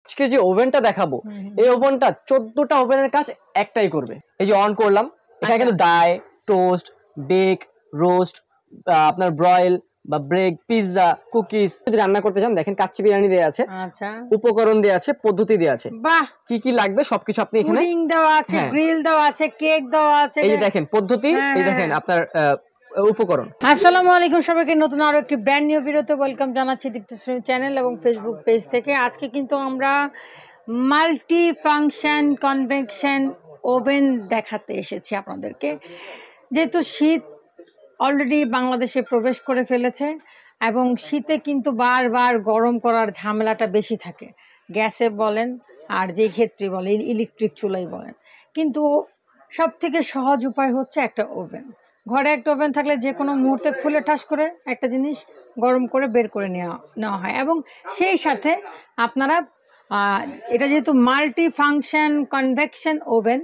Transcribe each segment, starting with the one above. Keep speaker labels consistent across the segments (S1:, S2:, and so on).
S1: আজকে যে ওভেনটা দেখাবো এই ওভেনটা 14টা ওভেনের কাজ একটাই করবে। এই যে অন করলাম, এখানে কিন্তু ডাই, টোস্ট, বেক, রোস্ট, আপনার ব্রয়েল বা ব্রেক, পিৎজা, কুকিজ যদি রান্না করতে চান দেখেন কাচ্চি বিরিয়ানি দেয়া আছে। আচ্ছা, উপকরণ দেয়া আছে, পদ্ধতি দেয়া আছে। বাহ, কি কি লাগবে সবকিছু আপনি এখানে পুডিং দেওয়া আছে, গ্রিল দেওয়া আছে, কেক দেওয়া আছে। এই যে দেখেন পদ্ধতি, এই দেখেন আপনার উপকরণ।
S2: আসসালামু আলাইকুম সবাইকে, নতুন আরো একটি ব্র্যান্ড নিউ ভিডিওতে ওয়েলকাম জানাচ্ছি দীপ্তি চ্যানেল এবং ফেসবুক পেজ থেকে। আজকে কিন্তু আমরা মাল্টি ফাংশন কনভেকশন ওভেন দেখাতে এসেছি আপনাদেরকে। যেহেতু শীত অলরেডি বাংলাদেশে প্রবেশ করে ফেলেছে এবং শীতে কিন্তু বারবার গরম করার ঝামেলাটা বেশি থাকে, গ্যাসে বলেন আর যেই ক্ষেত্রে বলেন ইলেকট্রিক চুলাই বলেন, কিন্তু সব থেকে সহজ উপায় হচ্ছে একটা ওভেন। ঘরে একটা ওভেন থাকলে যে কোনো মুহূর্তে খুলে ঠাস করে একটা জিনিস গরম করে বের করে নেওয়া হয়। এবং সেই সাথে আপনারা এটা যেহেতু মাল্টি ফাংশন কনভেকশন ওভেন,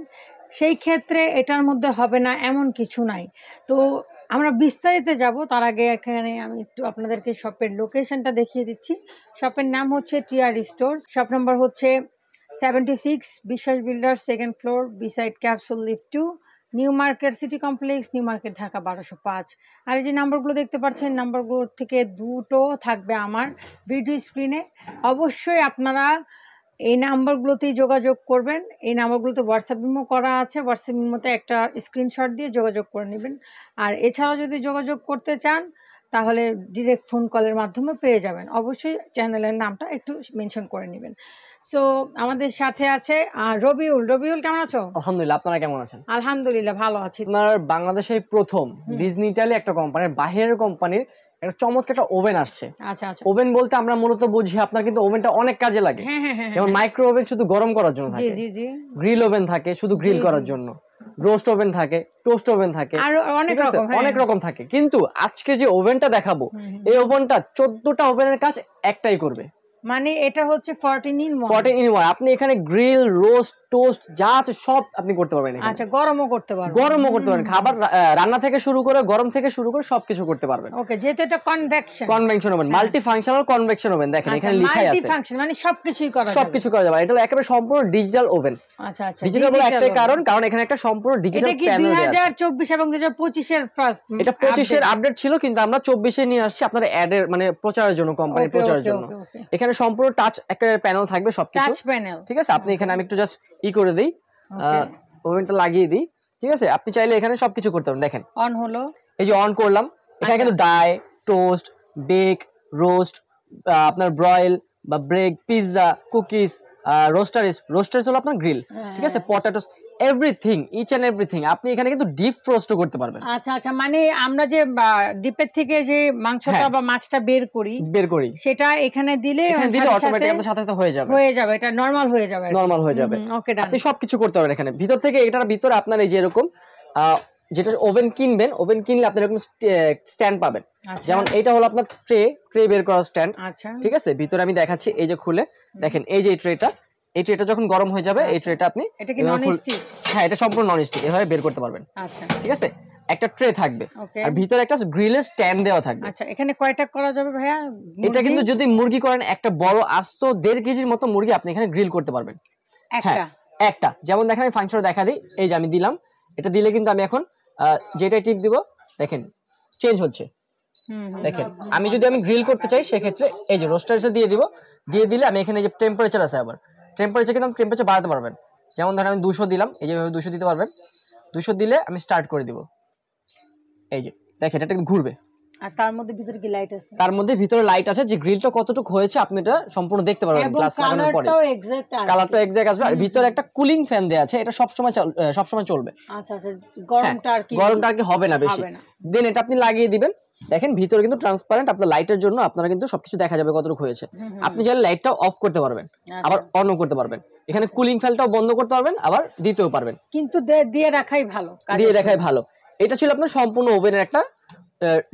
S2: সেই ক্ষেত্রে এটার মধ্যে হবে না এমন কিছু নাই। তো আমরা বিস্তারিত যাব, তার আগে এখানে আমি একটু আপনাদেরকে শপের লোকেশনটা দেখিয়ে দিচ্ছি। শপের নাম হচ্ছে টিআর স্টোর, শপ নম্বর হচ্ছে 76, বিশ্বাস builder, second floor, beside capsule lift 2, new market city complex, new market, Dhaka 1205। আর এই যে নাম্বারগুলো দেখতে পাচ্ছেন, নাম্বারগুলো থেকে দুটো থাকবে আমার ভিডিও স্ক্রিনে। অবশ্যই আপনারা এই নাম্বারগুলোতেই যোগাযোগ করবেন। এই নাম্বারগুলোতে হোয়াটসঅ্যাপ ইমো করা আছে, হোয়াটসঅ্যাপ ইমোতে একটা স্ক্রিনশট দিয়ে যোগাযোগ করে নেবেন। আর এছাড়াও যদি যোগাযোগ করতে চান তাহলে ডিরেক্ট ফোন কলের মাধ্যমে পেয়ে যাবেন। অবশ্যই চ্যানেলের নামটা একটু মেনশন করে নেবেন। সো আমাদের সাথে আছে রবিউল। রবিউল, কেমন আছো?
S1: আলহামদুলিল্লাহ, আপনারা কেমন আছেন?
S2: আলহামদুলিল্লাহ ভালো আছি।
S1: আপনার বাংলাদেশের প্রথম ডিজনিটালি একটা কোম্পানির, বাহিরের কোম্পানির একটা চমৎকার একটা ওভেন আসছে। আচ্ছা আচ্ছা, ওভেন বলতে আমরা মূলত বুঝি আপনার কিন্তু ওভেনটা অনেক কাজে লাগে। যেমন মাইক্রো ওভেন শুধু গরম করার জন্য থাকে, জি জি, গ্রিল ওভেন থাকে শুধু গ্রিল করার জন্য, রোস্ট ওভেন থাকে, টোস্ট ওভেন থাকে, আর অনেক রকম থাকে। কিন্তু আজকে যে ওভেনটা দেখাবো এই ওভেনটা 14টা ওভেনের কাজ একটাই করবে।
S2: মানে এটা হচ্ছে 14 in 1।
S1: 14 in 1। আপনি এখানে গ্রিল, রোস্ট, টোস্ট যা আছে সব আপনি করতে পারবেন এখানে।
S2: আচ্ছা, গরমও করতে পারবেন,
S1: গরমও করতে পারবেন, খাবার রান্না থেকে শুরু করে গরম থেকে শুরু করে সবকিছু করতে পারবেন।
S2: ওকে, যেহেতু এটা
S1: convection oven, multi functional convection oven, দেখেন এখানে লেখাই আছে
S2: মাল্টি ফাংশন, মানে সবকিছুই
S1: করা যাবে। এটা একেবারে সম্পূর্ণ ডিজিটাল ওভেন। আচ্ছা আচ্ছা, ডিজিটাল বলে একটাই কারণ এখানে একটা সম্পূর্ণ ডিজিটাল প্যানেল আছে।
S2: এটা কি 2024 এবং 2025 এর ফার্স্ট,
S1: এটা 25 এর আপডেট ছিল, কিন্তু আমরা 24 এ নিয়ে আসছি আপনাদের অ্যাডের মানে প্রচারের জন্য, কোম্পানির প্রচারের জন্য। এখানে সম্পূর্ণ টাচ একটা প্যানেল থাকবে, সবকিছু টাচ প্যানেল, ঠিক আছে। আপনি এখানে আমি একটু জাস্ট করে দেই, ওভেনটা লাগিয়ে দিই, ঠিক আছে। আপনি চাইলে এখানে সবকিছু করতে পারেন। দেখেন
S2: অন হলো, এই
S1: যে অন করলাম, এখানে কিন্তু ডাই, টোস্ট, বেক, রোস্ট, আপনার ব্রয়েল বা ব্রেক, পিৎজা, কুকিজ, রোস্টারিস হলো আপনার গ্রিল, ঠিক আছে, potatoes, everything, each and everything. আপনি এখানে কিন্তু ডিপ ফ্রোস্টও করতে পারবেন।
S2: আচ্ছা আচ্ছা, মানে আমরা যে ডিপের থেকে যে মাংসটা বা মাছটা বের করি সেটা এখানে দিলে
S1: অটোমেটিক আপনার সাথে সাথে হয়ে যাবে,
S2: এটা নরমাল হয়ে যাবে। ওকে,
S1: আপনি সবকিছু করতে পারবেন এখানে ভিতর থেকে। এটার ভিতরে আপনার এই যে এরকম যেটা ওভেন কিনবেন, ওভেন কিনলে আপনি এরকম স্ট্যান্ড পাবেন। যেমন এটা হলো আপনার ট্রে বের করার স্ট্যান্ড, ঠিক আছে। ভিতরে আমি দেখাচ্ছি, এই যে খুলে দেখেন, এই যে এই ট্রেটা যখন গরম হয়ে যাবে, এই ট্রেটা আপনি,
S2: এটা কি নন স্টিক?
S1: হ্যাঁ, এটা সম্পূর্ণ নন স্টিক, এভাবে বের করতে পারবেন। আচ্ছা, ঠিক আছে। একটা ট্রে থাকবে আর ভিতরে একটা গ্রিলের স্ট্যান্ড দেওয়া থাকবে।
S2: আচ্ছা, এখানে কয়টা করা যাবে ভাইয়া?
S1: এটা কিন্তু যদি মুরগি করেন, একটা বড় আস্ত 1.5 কেজির মতো মুরগি আপনি এখানে গ্রিল করতে পারবেন। একটা যেমন দেখেন, আমি ফাংশনে দেখা দিই, এই যে আমি দিলাম, এটা দিলে কিন্তু আমি এখন যেটা টিপ দিব দেখেন চেঞ্জ হচ্ছে। দেখেন আমি যদি গ্রিল করতে চাই সেক্ষেত্রে এই যে রোস্টারসে দিয়ে দিলে আমি এখানে যে টেম্পারেচার আছে, আবার টেম্পারেচার কিন্তু আপনি টেম্পারেচার বাড়াতে পারবেন। যেমন ধরেন আমি 200 দিলাম, এই যে 200 দিতে পারবেন। 200 দিলে আমি স্টার্ট করে দিব, এই যে দেখেন এটা কিন্তু ঘুরবে।
S2: আর তার মধ্যে ভিতরে কি লাইট আছে?
S1: তার মধ্যে ভিতরে লাইট আছে, যে গ্রিলটা কতটুকু হয়েছে আপনি এটা সম্পূর্ণ দেখতে পারবেন গ্লাস লাগানোর পরে। কালারটা এক্সাক্ট আসবে। আর ভিতরে একটা কুলিং ফ্যান দেয়া আছে, এটা সব সময় চলবে।
S2: আচ্ছা আচ্ছা, গরমটা আর কি হবে না বেশি।
S1: দেন এটা আপনি লাগিয়ে দিবেন। দেখেন ভিতরে কিন্তু ট্রান্সপারেন্ট, আপনার লাইটের জন্য আপনারা কিন্তু সবকিছু দেখা যাবে কতটুকু হয়েছে। আপনি চাইলে লাইটটাও অফ করতে পারবেন, আবার অনও করতে পারবেন। এখানে কুলিং ফ্যানটাও বন্ধ করতে পারবেন, আবার দিতেও পারবেন।
S2: কিন্তু দিয়ে রাখাই ভালো।
S1: এটা ছিল আপনার সম্পূর্ণ ওভেনের একটা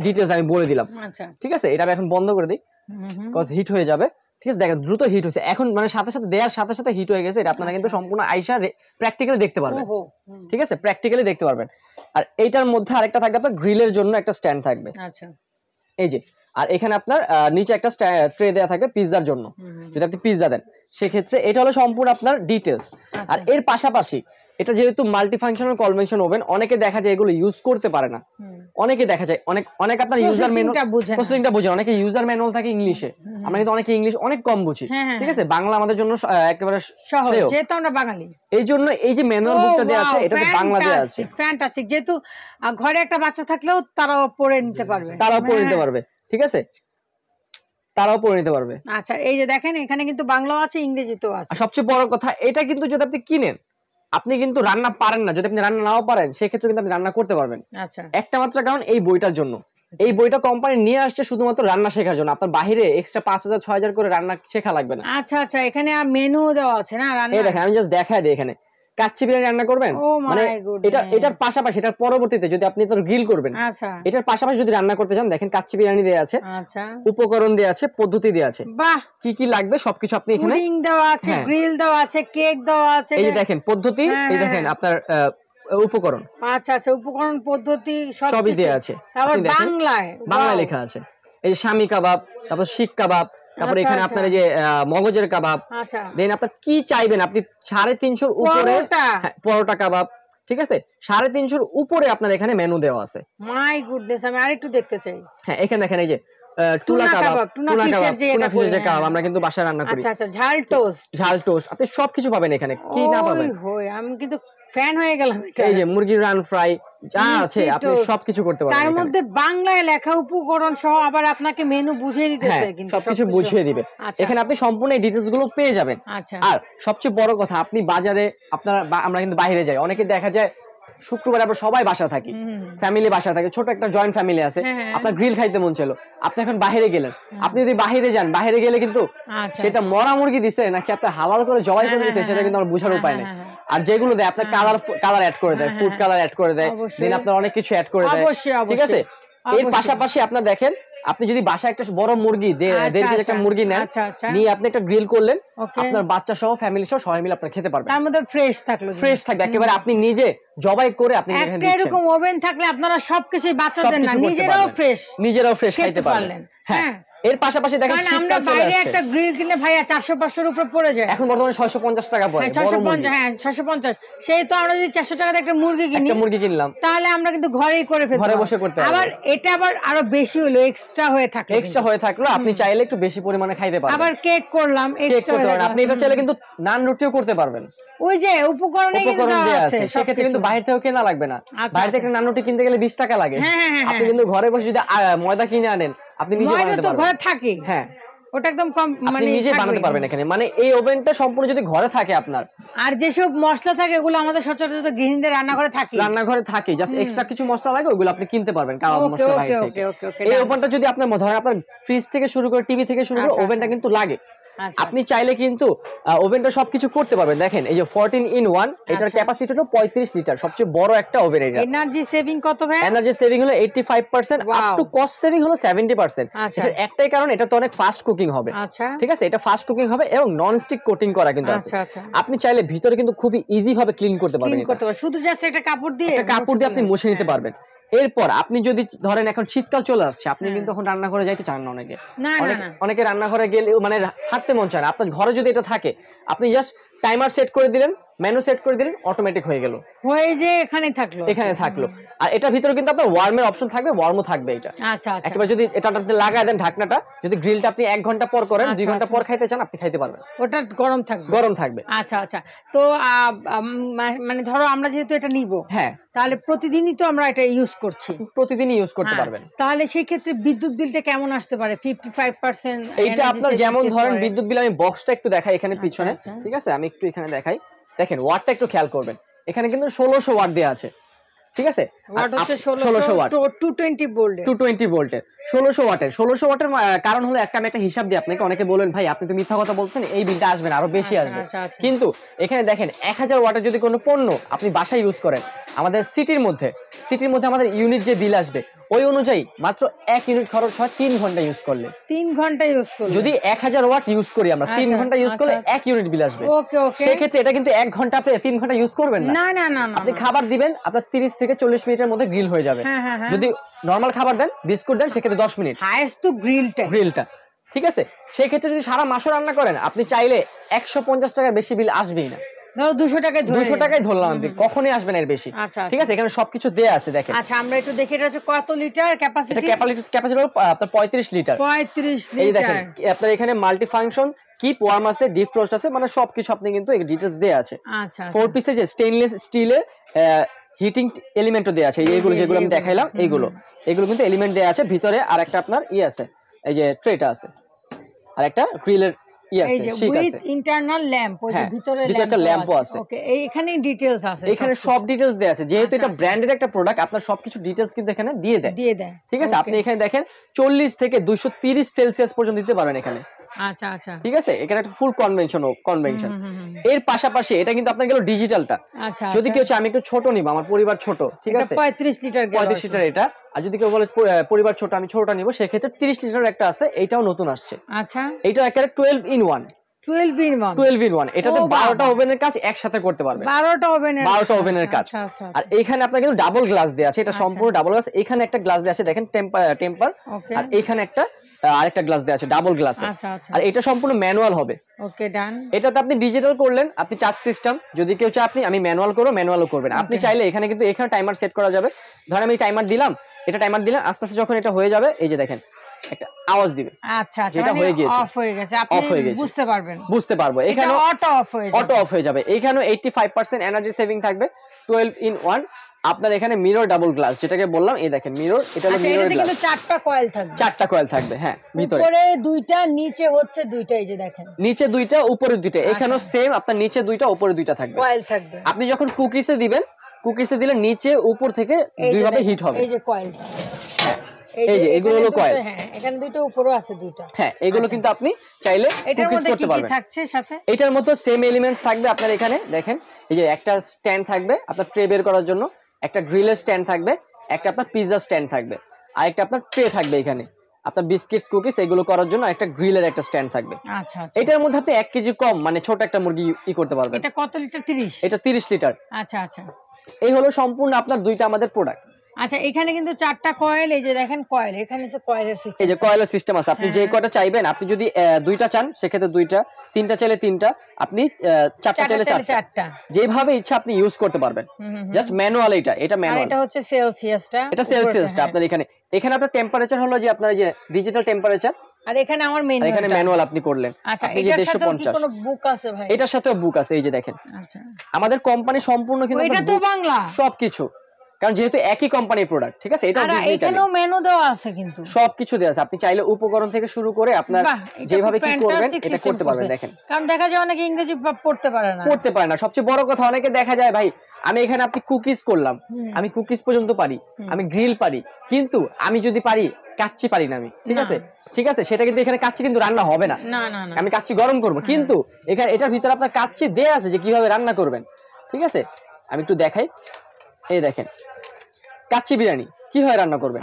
S1: ডিটেইলস আমি বলে দিলাম। আচ্ছা, ঠিক আছে। এটা আমি এখন বন্ধ করে দিই, কজ হিট হয়ে যাবে, ঠিক আছে। দেখেন দ্রুত হিট হচ্ছে এখন, মানে সাথে সাথে দেওয়ার সাথে সাথে হিট হয়ে গেছে। এটা আপনারা কিন্তু সম্পূর্ণ আইসা প্র্যাকটিক্যালি দেখতে পারবেন, ঠিক আছে, প্র্যাকটিক্যালি দেখতে পারবেন। আর এইটার মধ্যে আরেকটা থাকবে আপনার গ্রিলের জন্য একটা স্ট্যান্ড থাকবে। আচ্ছা, এই যে, আর এখানে আপনার নিচে একটা ট্রে দেওয়া থাকে পিৎজার জন্য, যদি আপনি পিৎজা দেন সেক্ষেত্রে এটা হলো সম্পূর্ণ আপনার ডিটেলস। আর এর পাশাপাশি এটা যেহেতু মাল্টি ফাংশনাল কনভেনশন ওভেন, অনেকে দেখা যায় এগুলো ইউজ করতে পারে না, অনেকে দেখা যায় অনেক আপনার ইউজার ম্যানুয়াল প্রসেসিংটা বোঝে, অনেকে ইউজার ম্যানুয়াল থাকে ইংলিশে, আমরা কিন্তু অনেকে ইংলিশ অনেক কম বুঝি, ঠিক আছে, বাংলা আমাদের জন্য একেবারে সহজ যেহেতু আমরা বাঙালি, এই জন্য এই যে ম্যানুয়াল বুকটা দেওয়া আছে এটাতে বাংলা দেওয়া আছে।
S2: ফ্যান্টাস্টিক, যেহেতু ঘরে একটা বাচ্চা থাকলেও তারাও পড়ে নিতে পারবে,
S1: ঠিক আছে, তারাও পড়ে নিতে পারবে।
S2: আচ্ছা, এই যে দেখেন এখানে কিন্তু বাংলাও আছে ইংরেজিতেও আছে।
S1: সবচেয়ে বড় কথা এটা কিন্তু যদি আপনি কিনেন, আপনি কিন্তু রান্না পারেন না, যদি আপনি রান্না নাও পারেন সেক্ষেত্রে কিন্তু আপনি রান্না করতে পারবেন।
S2: আচ্ছা,
S1: একটা মাত্র কারণ এই বইটার জন্য, এই বইটা কোম্পানি নিয়ে আসছে শুধুমাত্র রান্না শেখার জন্য, আপনার বাইরে এক্সট্রা 5000-6000 করে রান্না শেখা লাগবে না।
S2: আচ্ছা আচ্ছা, এখানে মেনু দেওয়া আছে না রান্না,
S1: এই দেখেন আমি জাস্ট দেখাই দিই, এখানে কাচ্চি বিরিয়ানি রান্না করবেন, মানে এটার পাশাপাশি এটার পরবর্তীতে যদি আপনি তো গ্রিল করবেন,
S2: আচ্ছা,
S1: এটার পাশাপাশি যদি রান্না করতে চান দেখেন কাচ্চি বিরিয়ানি দেয়া আছে,
S2: আচ্ছা,
S1: উপকরণ দেয়া আছে, পদ্ধতি দেয়া আছে,
S2: বাহ,
S1: কি কি লাগবে সবকিছু আপনি এখানে,
S2: পুডিং দেওয়া আছে, গ্রিল দেওয়া আছে, কেক দেওয়া আছে,
S1: এই যে দেখেন পদ্ধতি, এই দেখেন আপনার উপকরণ,
S2: আচ্ছা আচ্ছা, উপকরণ পদ্ধতি
S1: সবই দেয়া আছে,
S2: তারপর বাংলায়
S1: লেখা আছে, এই যে শামি কাবাব, তারপর শিক কাবাব, তারপর এখানে আপনার এই যে মগজের কাবাব, দেন আপনার কি চাইবেন আপনি 350 উপরে পরোটা কাবাব, ঠিক আছে, 350 উপরে আপনার এখানে মেনু দেওয়া আছে।
S2: মাই গুডনেস, আমি আরেকটু দেখতে চাই।
S1: হ্যাঁ, এখানে দেখেন এই যে টুনা কাবাব, টুনা ফিশের যে কাবাব আমরা কিন্তু বাসায় রান্না করি।
S2: আচ্ছা আচ্ছা, ঝাল টোস্ট
S1: আপনি সবকিছু পাবেন এখানে, কি না পাবেন।
S2: আমি কিন্তু ফ্যান হয়ে গেলাম।
S1: এই যে মুরগির রান ফ্রাই যা আছে আপনি সবকিছু করতে পারবেন,
S2: তার মধ্যে বাংলায় লেখা উপকরণ সহ আবার আপনাকে মেনু বুঝিয়ে দিতেছে,
S1: কিন্তু সবকিছু বুঝিয়ে দিবে। এখানে আপনি সম্পূর্ণ এই ডিটেইলস গুলো পেয়ে যাবেন। আর সবচেয়ে বড় কথা, আপনি বাজারে আমরা কিন্তু বাইরে যাই, অনেকে দেখা যায় শুক্রবার আমরা সবাই বাসা থাকি, ফ্যামিলি বাসা থাকে, ছোট একটা জয়েন্ট ফ্যামিলি আছে, আপনার গ্রিল খাইতে মন ছিল, আপনি এখন বাইরে গেলেন, আপনি যদি বাইরে যান, বাইরে গেলে কিন্তু সেটা মরা মুরগি দিছে নাকি আপনার হালাল করে জবাই করে দিছে সেটা কিন্তু আমার বোঝার উপায় নেই। আর যেগুলো দেয় আপনার কালার অ্যাড করে দেয়, ফুড কালার অ্যাড করে দেয়, দেন আপনার অনেক কিছু অ্যাড করে দেয়, ঠিক আছে। এর পাশাপাশি আপনার দেখেন, আপনি যদি বাসায় একটা বড় মুরগি 1.5 কেজি একটা মুরগি নেন, নিয়ে আপনি একটা গ্রিল করলেন, আপনার বাচ্চা সহ ফ্যামিলি সহ সবাই মিলে আপনারা খেতে পারবেন, তার মধ্যে ফ্রেশ থাকবে একেবারে, আপনি নিজে জবাই করে আপনি এখানে দিচ্ছেন।
S2: এরকম ওভেন থাকলে আপনারা সবকিছু বাচ্চাদের না নিজেরাও ফ্রেশ
S1: খাইতে পারলেন। হ্যাঁ, এর পাশাপাশি দেখেন
S2: আমরা বাইরে একটা গ্রিল কিনলে ভাইয়া 400-500 উপরে পড়ে যায়,
S1: এখন বর্তমানে 650 টাকা পড়ে,
S2: 650, সেই তো আমরা যদি 400 টাকাতে একটা মুরগি কিনলাম তাহলে আমরা কিন্তু ঘরেই করে ফেলতে,
S1: ঘরে বসে করতে পারবো।
S2: আবার এটা আবার আরো বেশি হলো, এক্সট্রা হয়ে থাকলো আপনি চাইলে একটু বেশি পরিমাণে খাইতে পারবেন। আবার কেক করলাম, আপনি এটা চাইলে কিন্তু নান রুটিও করতে পারবেন, ওই যে উপকরণ দেয়া আছে, সেক্ষেত্রে কিন্তু বাইরে থেকে কেনা লাগবে না। বাইরে থেকে নান রুটি কিনতে গেলে 20 টাকা লাগে, আপনি কিন্তু ঘরে বসে যদি ময়দা কিনে আনেন আপনি নিজে বানাতে পারবেন, ঘরে থাকে, হ্যাঁ ওটা একদম কম, মানে নিজে বানাতে পারবেন এখানে, মানে এই ওভেনটা সম্পূর্ণ যদি ঘরে থাকে আপনার। আর যেসব মশলা থাকে এগুলো আমাদের সচরাচর গৃহিণীদের রান্নাঘরে থাকে, জাস্ট এক্সট্রা কিছু মশলা লাগে ওগুলো আপনি কিনতে পারবেন কাবাব মশলা বাইরে থেকে। এই ওভেনটা যদি আপনার ধরেন আপনার ফ্রিজ থেকে শুরু করে টিভি থেকে শুরু করে ওভেনটা কিন্তু লাগে, আপনি চাইলে কিন্তু ওভেনটা সবকিছু করতে পারবেন। দেখেন এই যে 14-in-1, এটার ক্যাপাসিটি হলো 35 লিটার, সবচেয়ে বড় একটা ওভেন। এটা এনার্জি সেভিং কত ভাই? এনার্জি সেভিং হলো 85%, আপ টু কস্ট সেভিং হলো 70%। এটার একটাই কারণ, এটা তো অনেক ফাস্ট কুকিং হবে, ঠিক আছে, এটা ফাস্ট কুকিং হবে এবং নন স্টিক কোটিং করা কিন্তু আছে। আপনি চাইলে ভিতরে কিন্তু খুবই ইজি ভাবে ক্লিন করতে পারবেন, শুধু জাস্ট একটা কাপড় দিয়ে আপনি মুছে নিতে পারবেন। এরপর আপনি যদি ধরেন এখন শীতকাল চলে আসছে, আপনি কিন্তু এখন রান্নাঘরে যাইতে চান না, অনেকে রান্নাঘরে গেলে মানে হাঁটতে মন চায় না, আপনার ঘরে যদি এটা থাকে আপনি জাস্ট টাইমার সেট করে দিলেন, মেনু সেট করে দিলেন, অটোমেটিক হয়ে গেল, হয়ে যে এখানে থাকলো। আর এটার ভিতরে কিন্তু আপনার ওয়ার্মের অপশন থাকবে, ওয়ার্মও থাকবে এটা। আচ্ছা, একবার যদি এটা আপনি লাগায় দেন ঢাকনাটা, যদি গ্রিলটা আপনি 1 ঘন্টা পর করেন, 2 ঘন্টা পর খাইতে চান আপনি খাইতে পারবেন, ওটা গরম থাকবে। আচ্ছা আচ্ছা, তো মানে ধরো আমরা যেহেতু এটা নিব, হ্যাঁ তাহলে প্রতিদিনই তো আমরা এটা ইউজ করছি, প্রতিদিনই ইউজ করতে পারবেন, তাহলে সেই ক্ষেত্রে বিদ্যুৎ বিলটা কেমন আসতে পারে? 55%। এইটা আপনার যেমন ধরেন বিদ্যুৎ বিল, আমি বক্সটা একটু দেখাই এখানে পিছনে, ঠিক আছে, আমি একটু এখানে দেখাই, দেখেন ওয়াটটা একটু খেয়াল করবেন, এখানে কিন্তু 1600 ওয়াট দেয়া আছে, ঠিক আছে, 1600 ওয়াট, 220 ভোল্টের 1600 ওয়াটের কারণ হলো আমি একটা হিসাব দিই আপনাকে, অনেকে বলেন ভাই আপনি তো মিথ্যা কথা বলছেন, এই বিলটা আসবে না, আরো বেশি আসবে, কিন্তু এখানে দেখেন 1000 ওয়াটের যদি কোনো পণ্য আপনি বাসায় ইউজ করেন, আমাদের সিটির মধ্যে আমাদের ইউনিট যে বিল আসবে
S1: ওই অনুযায়ী মাত্র 1 ইউনিট খরচ হয় 3 ঘন্টা ইউজ করলে।
S2: 3 ঘন্টা ইউজ করলে
S1: যদি 1000 ওয়াট ইউজ করি আমরা 3 ঘন্টা ইউজ করলে 1 ইউনিট বিল আসবে।
S2: ওকে ওকে,
S1: সেই ক্ষেত্রে এটা কিন্তু 1 ঘন্টা আপনি 3 ঘন্টা ইউজ করবেন না।
S2: না না না না,
S1: আপনি খাবার দিবেন আপনার 30 থেকে 40 মিনিটের মধ্যে গ্রিল হয়ে যাবে। যদি নরমাল খাবার দেন, বিস্কুট দেন, সেক্ষেত্রে 10 মিনিট
S2: হাইয়েস্ট তো গ্রিলটা। ঠিক
S1: আছে, সেই ক্ষেত্রে যদি সারা মাসও রান্না করেন আপনি চাইলে 150 টাকার বেশি বিল আসবেই না।
S2: ধরো 200 টাকায়
S1: ধরলাম আমি, কখনোই আসবে না এর বেশি। ঠিক আছে, এখানে সবকিছু দেয়া আছে দেখেন।
S2: আচ্ছা আমরা একটু দেখি এটা হচ্ছে কত লিটার ক্যাপাসিটি।
S1: এটা ক্যাপাসিটি আপনার 35 লিটার।
S2: 35 লিটার।
S1: এই দেখেন আপনার এখানে মাল্টি ফাংশন কিপ ওয়ার্ম আছে, ডিপ ফ্রস্ট আছে, মানে সবকিছু আপনি কিন্তু এই ডিটেইলস দেয়া আছে।
S2: আচ্ছা
S1: 4 পিসের যে স্টেইনলেস স্টিলের হিটিং এলিমেন্টও দেয়া আছে। এইগুলো যেগুলো আমি দেখাইলাম এগুলো কিন্তু এলিমেন্ট দেয়া আছে। ভিতরে আরেকটা আপনার আছে, এই যে ট্রেটা আছে, আর একটা গ্রিলের
S2: ইন্টারনাল ল্যাম্প, ওই যে ভিতরে
S1: একটা ল্যাম্পও আছে।
S2: ওকে, এইখানে ডিটেইলস আছে,
S1: এখানে সব ডিটেইলস দেয়া আছে। যেহেতু এটা ব্র্যান্ডেড একটা প্রোডাক্ট, আপনার সবকিছু ডিটেইলস কিন্তু এখানে দিয়ে দেয়। ঠিক আছে, আপনি এখানে দেখেন 40 থেকে 230 সেলসিয়াস পর্যন্ত দিতে পারেন এখানে।
S2: আচ্ছা আচ্ছা,
S1: ঠিক আছে, এখানে একটা ফুল কনভেনশন। এর পাশাপাশি এটা কিন্তু আপনার গেল ডিজিটালটা। যদি কেউ চায় আমি একটু ছোট নিব, আমার পরিবার ছোট, ঠিক আছে,
S2: 35 লিটার
S1: এটা। আর যদি কেউ বলে পরিবার ছোট, আমি ছোটটা নিব, সেক্ষেত্রে 30 লিটার একটা আছে, এইটাও নতুন আসছে।
S2: আচ্ছা,
S1: এইটা একেবারে 12 in 1। এটাতে 12টা ওভেনের কাজ একসাথে করতে পারবেন। 12টা ওভেনের কাজ। আর এখানে আপনার কিন্তু ডাবল গ্লাস দেয়া আছে, এটা সম্পূর্ণ ডাবল গ্লাস। এখানে একটা গ্লাস দেয়া আছে দেখেন, টেম্পার। আর এখানে একটা আরেকটা গ্লাস দেয়া আছে ডাবল গ্লাস। আর এটা সম্পূর্ণ ম্যানুয়াল হবে।
S2: ওকে, ডান।
S1: এটাতে আপনি ডিজিটাল করলেন, আপনি টাচ সিস্টেম। যদি কেউ চায় আমি ম্যানুয়াল করব, ম্যানুয়ালও করবেন। আপনি চাইলে এখানে কিন্তু এখানে টাইমার সেট করা যাবে। ধরেন আমি টাইমার দিলাম, আস্তে আস্তে যখন এটা হয়ে যাবে, এই যে দেখেন একটা আওয়াজ দিবে।
S2: আচ্ছা, যেটা হয়ে গিয়েছে, অফ হয়ে গেছে, আপনি বুঝতে পারবো। এখানে
S1: অটো অফ হয়ে যাবে। এখানে 85% এনার্জি সেভিং থাকবে। 12 in 1। আপনার এখানে মিরর ডাবল গ্লাস, যেটাকে বললাম, এই দেখেন মিরর। এটা হলো মিরর গ্লাস।
S2: কিন্তু 4টা কয়েল থাকবে।
S1: 4টা কয়েল থাকবে, হ্যাঁ। ভিতরে
S2: উপরে 2টা, নিচে হচ্ছে 2টা, এই যে দেখেন,
S1: নিচে 2টা, উপরে 2টা। এখানেও সেম, আপনার নিচে 2টা, উপরে 2টা থাকবে,
S2: কয়েল থাকবে।
S1: আপনি যখন কুকিসে দিবেন, কুকিসে দিলে নিচে উপর থেকে দুই ভাবে হিট হবে।
S2: এই যে কয়েলটা,
S1: এই যে এগুলো হলো কয়েল।
S2: হ্যাঁ, এখানে 2টা, উপরেও আছে 2টা।
S1: হ্যাঁ, এগুলো কিন্তু আপনি চাইলে কুকিস করতে পারবেন।
S2: কি থাকছে সাথে?
S1: এটার মতো সেম এলিমেন্টস থাকবে আপনার এখানে। দেখেন, এই যে একটা স্ট্যান্ড থাকবে আপনার ট্রে বের করার জন্য, একটা গ্রিলের স্ট্যান্ড থাকবে, একটা আপনার পিৎজা স্ট্যান্ড থাকবে, আর একটা আপনার ট্রে থাকবে এখানে আপনার বিস্কিটস, কুকিজ এগুলো করার জন্য একটা গ্রিলের একটা স্ট্যান্ড থাকবে।
S2: আচ্ছা,
S1: এটার মধ্যে আপনি 1 কেজি কম, মানে ছোট একটা মুরগি করতে পারবেন।
S2: এটা কত লিটার? 30।
S1: এটা 30 লিটার।
S2: আচ্ছা আচ্ছা,
S1: এই হলো সম্পূর্ণ আপনার 2টা আমাদের প্রোডাক্ট।
S2: আচ্ছা, এখানে কিন্তু 4টা কয়েল, এই যে দেখেন কয়েল, এখানে হচ্ছে কয়েলের সিস্টেম।
S1: এই যে কয়েলের সিস্টেম আছে, আপনি যে কয়টা চাইবেন। আপনি যদি 2টা চান, সেক্ষেত্রে 2টা, 3টা চাইলে 3টা, আপনি 4টা চাইলে 4টা, যেভাবে ইচ্ছা আপনি ইউজ করতে পারবেন। Just manual. এটা ম্যানুয়াল।
S2: এটা হচ্ছে সেলসিয়াসটা।
S1: এটা সেলসিয়াসটা আপনার এখানে আপনার টেম্পারেচার হলো যে আপনার যে ডিজিটাল টেম্পারেচার।
S2: আর এখানে আমার ম্যানুয়াল,
S1: এখানে ম্যানুয়াল আপনি করলেন।
S2: আচ্ছা,
S1: আপনি যে 150
S2: কোনো বুক আছে ভাই?
S1: এটার সাথেও বুক আছে, এই যে দেখেন।
S2: আচ্ছা,
S1: আমাদের কোম্পানি সম্পূর্ণ কিন্তু
S2: এটা তো বাংলা
S1: সবকিছু, কারণ যেহেতু একই কোম্পানির প্রোডাক্ট। ঠিক আছে, এটা
S2: এখানেও মেনু দেওয়া আছে, কিন্তু
S1: সবকিছু দেওয়া আছে। আপনি চাইলে উপকরণ থেকে শুরু করে আপনার যেভাবে কি করবেন এটা করতে পারবেন। দেখেন,
S2: কারণ দেখা যায় অনেকে ইংরেজি পড়তে পারে না।
S1: সবচেয়ে বড় কথা, অনেকে দেখা যায় ভাই আমি এখানে আপনি কুকিজ করলাম, আমি কুকিজ পর্যন্ত পারি, আমি গ্রিল পারি, কিন্তু আমি যদি পারি কাচ্চি পারি না আমি। ঠিক আছে, সেটা কিন্তু এখানে কাচ্চি কিন্তু রান্না হবে না। আমি কাচ্চি গরম করব, কিন্তু এখানে এটার ভিতরে আপনার কাচ্চি দেয়া আছে যে কিভাবে রান্না করবেন। ঠিক আছে, আমি একটু দেখাই। এই দেখেন, কাচ্চি বিরিয়ানি কিভাবে রান্না করবেন।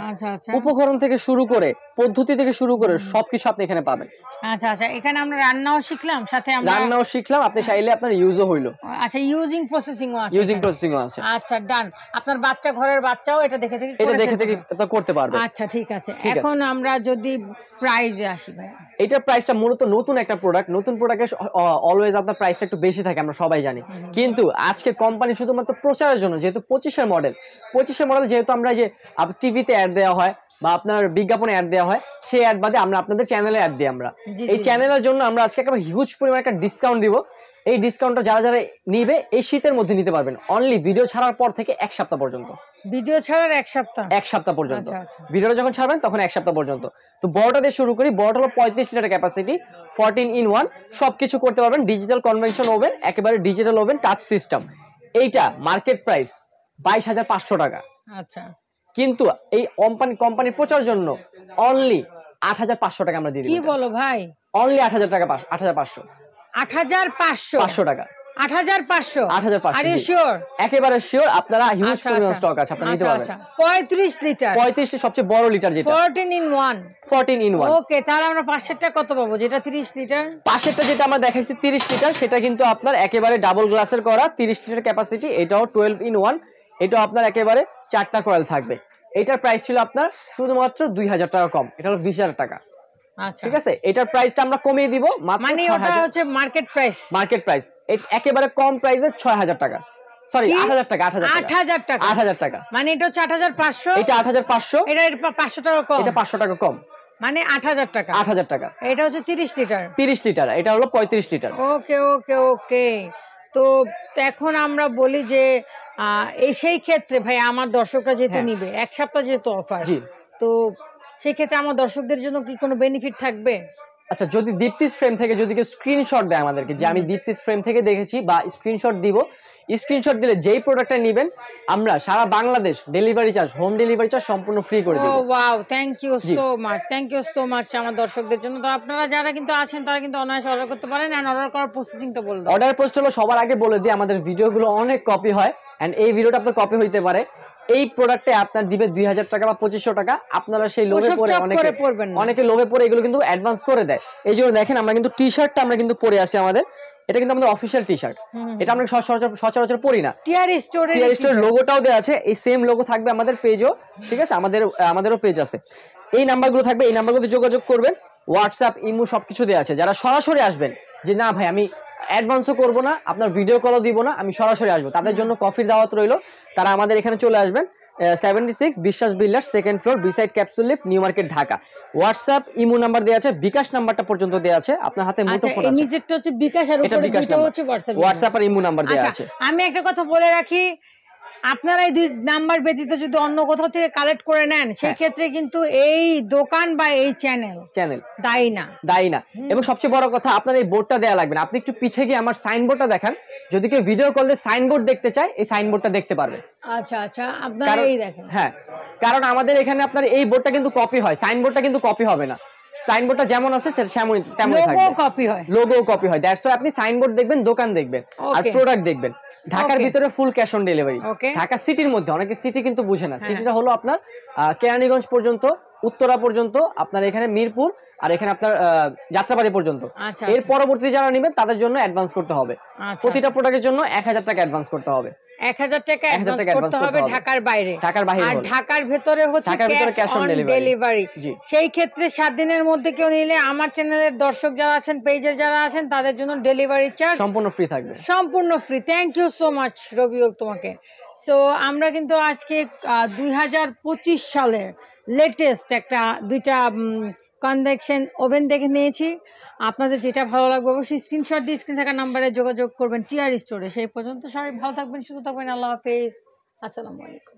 S1: উপকরণ থেকে শুরু করে, পদ্ধতি থেকে শুরু করে সবকিছু আপনি এখানে পাবেন।
S2: আচ্ছা আচ্ছা, এখানে আমরা রান্নাও শিখলাম, সাথে আমরা আপনি
S1: চাইলে আপনার ইউজও হইলো।
S2: আচ্ছা, ইউজিং প্রসেসিংও আছে। আচ্ছা, ডান। আপনার ঘরের বাচ্চাও এটা দেখে
S1: আপনি করতে পারবে।
S2: আচ্ছা, ঠিক আছে। এখন আমরা যদি প্রাইসে আসি ভাই,
S1: এটার প্রাইসটা মূলত নতুন একটা প্রোডাক্ট। নতুন প্রোডাক্টের অলওয়েজ আপনার প্রাইসটা একটু বেশি থাকে, আমরা সবাই জানি। কিন্তু আজকে কোম্পানি শুধুমাত্র প্রচারের জন্য, যেহেতু 25 25 মডেল, যেহেতু আমরা যে টিভিতে অ্যাড দেওয়া হয় বা আপনার বিজ্ঞাপনে অ্যাড দেওয়া হয়, সেই অ্যাড বাদে আমরা আপনাদের চ্যানেলে অ্যাড দিই। আমরা এই চ্যানেলের জন্য আমরা আজকে একটা হিউজ পরিমাণ একটা ডিসকাউন্ট দিব। এই ডিসকাউন্টটা যারা নিবে এই শীতের মধ্যে নিতে পারবেন, অনলি ভিডিও ছাড়ার পর থেকে 1 সপ্তাহ পর্যন্ত।
S2: ভিডিও ছাড়ার 1 সপ্তাহ
S1: পর্যন্ত। ভিডিওটা যখন ছাড়বেন তখন 1 সপ্তাহ পর্যন্ত। তো বড়টা দিয়ে শুরু করি। বড়টা হলো 35 লিটার ক্যাপাসিটি, 14 in 1, সবকিছু করতে পারবেন। ডিজিটাল কনভেনশন ওভেন, একেবারে ডিজিটাল ওভেন, টাচ সিস্টেম। এইটা মার্কেট প্রাইস 22,500 টাকা।
S2: আচ্ছা,
S1: কিন্তু এই কোম্পানির প্রচার জন্য অনলি 8,500 টাকা আমরা দিয়ে দিই।
S2: কি বলো ভাই?
S1: অনলি 8,000 টাকা, 8,500
S2: 8,500
S1: টাকা।
S2: 8500
S1: 8500
S2: আর ইউ শিওর?
S1: একেবারে শিওর, আপনারা হিউজ পরিমাণ স্টক আছে, আপনারা নিতে পারবেন।
S2: 35 লিটার,
S1: 35 সবচেয়ে বড় লিটার যেটা
S2: 14 in 1,
S1: 14 in 1।
S2: ওকে, তাহলে আমরা পাশেরটা কত পাবো যেটা 30 লিটার?
S1: পাশেরটা যেটা আমরা দেখাইছি 30 লিটার, সেটা কিন্তু আপনার একেবারে ডাবল গ্লাসের করা, 30 লিটার ক্যাপাসিটি, এটাও 12 in 1, এটাও আপনার একেবারে 4টা কয়েল থাকবে। এটার প্রাইস ছিল আপনার শুধুমাত্র 2000 টাকা কম, এটা হলো 20000 টাকা।
S2: আচ্ছা,
S1: ঠিক আছে, এটার প্রাইসটা আমরা কমিয়ে দিব মাত্র
S2: মানে ওটা হচ্ছে মার্কেট প্রাইস।
S1: মার্কেট প্রাইস একেবারে কম প্রাইসে 6000 টাকা, সরি 8000 টাকা,
S2: 8000 টাকা,
S1: 8000 টাকা,
S2: মানে এটা হচ্ছে 8500,
S1: এটা 8500,
S2: এটা 500 টাকা কম,
S1: এটা 500 টাকা কম,
S2: মানে 8000 টাকা,
S1: 8000 টাকা।
S2: এটা হচ্ছে 30 লিটার,
S1: 30 লিটার, এটা হলো 35 লিটার।
S2: ওকে ওকে ওকে। তো এখন আমরা বলি যে এই সেই ক্ষেত্রে ভাই আমার দর্শকরা যেহেতু নিবে, এক সপ্তাহ যেহেতু অফার, তো সেই ক্ষেত্রে আমার দর্শকদের জন্য কি কোনো বেনিফিট থাকবে?
S1: আচ্ছা, যদি দীপ্তিস ফ্রেম থেকে যদি কেউ স্ক্রিনশট দেয় আমাদেরকে যে আমি দীপ্তিস ফ্রেম থেকে দেখেছি, বা স্ক্রিনশট দিব, স্ক্রিনশট দিলে যেই প্রোডাক্টটা নেবেন আমরা সারা Bangladesh delivery charge, home delivery charge সম্পূর্ণ ফ্রি করে দেব।
S2: Oh wow, thank you so much, thank you so much আমার দর্শকদের জন্য। তো আপনারা যারা কিন্তু আছেন তারা কিন্তু অনায়াসে অর্ডার করতে পারেন। এন্ড অর্ডার করার প্রসেসিংটা বলে দাও।
S1: অর্ডার প্রসেস হলো, সবার আগে বলে দিই আমাদের ভিডিওগুলো অনেক কপি হয়, এন্ড এই ভিডিওটা আপনার কপি হইতে পারে, এই প্রোডাক্টে আপনার দিবে 2000 টাকা বা 2500 টাকা, আপনারা সেই লোভে পড়ে অনেকে লোভে পড়ে এগুলো কিন্তু অ্যাডভান্স করে দেয়। এই জন্য দেখেন আমরা কিন্তু টি শার্টটা আমরা কিন্তু পরে আছি, আমাদের এটা কিন্তু আমাদের অফিশিয়াল টি শার্ট, এটা আমরা সচরাচর পরি না।
S2: টিআর স্টোরের
S1: লোগোটাও দেওয়া আছে, এই সেম লোগো থাকবে আমাদের পেজও, ঠিক আছে, আমাদেরও পেজ আছে। এই নাম্বারগুলো থাকবে, এই নাম্বারগুলোতে যোগাযোগ করবেন, হোয়াটসঅ্যাপ, ইমো সবকিছু দেওয়া আছে। যারা সরাসরি আসবেন যে না ভাই আমি অ্যাডভান্সও করবো না, আপনার ভিডিও কলও দিব না, আমি সরাসরি আসবো, তাদের জন্য কফির দাওয়াত রইলো, তারা আমাদের এখানে চলে আসবেন। 76 বিশ্বাস builders, second floor, beside capsule lift, new market, Dhaka. WhatsApp, imo number দেওয়া আছে, বিকাশ নাম্বারটা পর্যন্ত দেওয়া আছে, আপনার হাতে মুঠোফোন আছে,
S2: নিজেরটা হচ্ছে বিকাশ আর উপরে দুটো হচ্ছে
S1: হোয়াটসঅ্যাপ আর ইমো নাম্বার দেওয়া আছে।
S2: আমি একটা কথা বলে রাখি, আপনারা এই দুই নাম্বার ব্যতীত যদি অন্য কোথাও থেকে কালেক্ট করে নেন, সেই ক্ষেত্রে কিন্তু এই দোকান বা এই চ্যানেল দায়ী না।
S1: এবং সবচেয়ে বড় কথা, আপনার এই বোর্ডটা দেয়া লাগবে না, আপনি একটু পিছে গিয়ে আমার সাইনবোর্ডটা দেখান, যদি কেউ ভিডিও কল দিয়ে সাইনবোর্ড দেখতে চায় এই সাইনবোর্ডটা দেখতে পারবে।
S2: আচ্ছা আচ্ছা, আপনারা এই দেখেন,
S1: হ্যাঁ, কারণ আমাদের এখানে আপনার এই বোর্ডটা কিন্তু কপি হয়, সাইনবোর্ডটা কিন্তু কপি হবে না, সাইনবোর্ডটা যেমন আছে তেমনই থাকবে, লোগো কপি হয়। দ্যাটস ওয়াই আপনি সাইনবোর্ড দেখবেন, দোকান দেখবেন আর প্রোডাক্ট দেখবেন। ঢাকার ভিতরে full cash on delivery, Dhaka সিটির মধ্যে, অনেকে সিটি কিন্তু বুঝে না, সিটিটা হলো আপনার কেরানীগঞ্জ পর্যন্ত, উত্তরা পর্যন্ত, আপনার এখানে মিরপুর, আর এখানে আপনার যাত্রাবাড়ি পর্যন্ত। এর পরবর্তী যারা নেবেন তাদের জন্য অ্যাডভান্স করতে হবে, প্রতিটা প্রোডাক্টের জন্য 1000 টাকা অ্যাডভান্স করতে হবে,
S2: 1000 টাকা অ্যাডভান্স করতে হবে ঢাকার বাইরে, আর ঢাকার ভেতরে হচ্ছে ক্যাশ অন ডেলিভারি। সেই ক্ষেত্রে 7 দিনের মধ্যে কেউ নিলে আমার চ্যানেলের দর্শক যারা আছেন, পেজে যারা আছেন, তাদের জন্য ডেলিভারি চার্জ
S1: সম্পূর্ণ ফ্রি থাকবে,
S2: সম্পূর্ণ free. Thank you so much Rabiul তোমাকে। সো আমরা কিন্তু আজকে 2025 সালের লেটেস্ট দুইটা কনভেকশন ওভেন দেখে নিয়েছি। আপনাদের যেটা ভালো লাগবে অবশ্যই স্ক্রিনশট দিয়ে স্ক্রিন থাকা নাম্বারে যোগাযোগ করবেন টিআর স্টোরে। সেই পর্যন্ত সবাই ভালো থাকবেন, সুস্থ থাকবেন, আল্লাহ হাফেজ, আসসালামু আলাইকুম।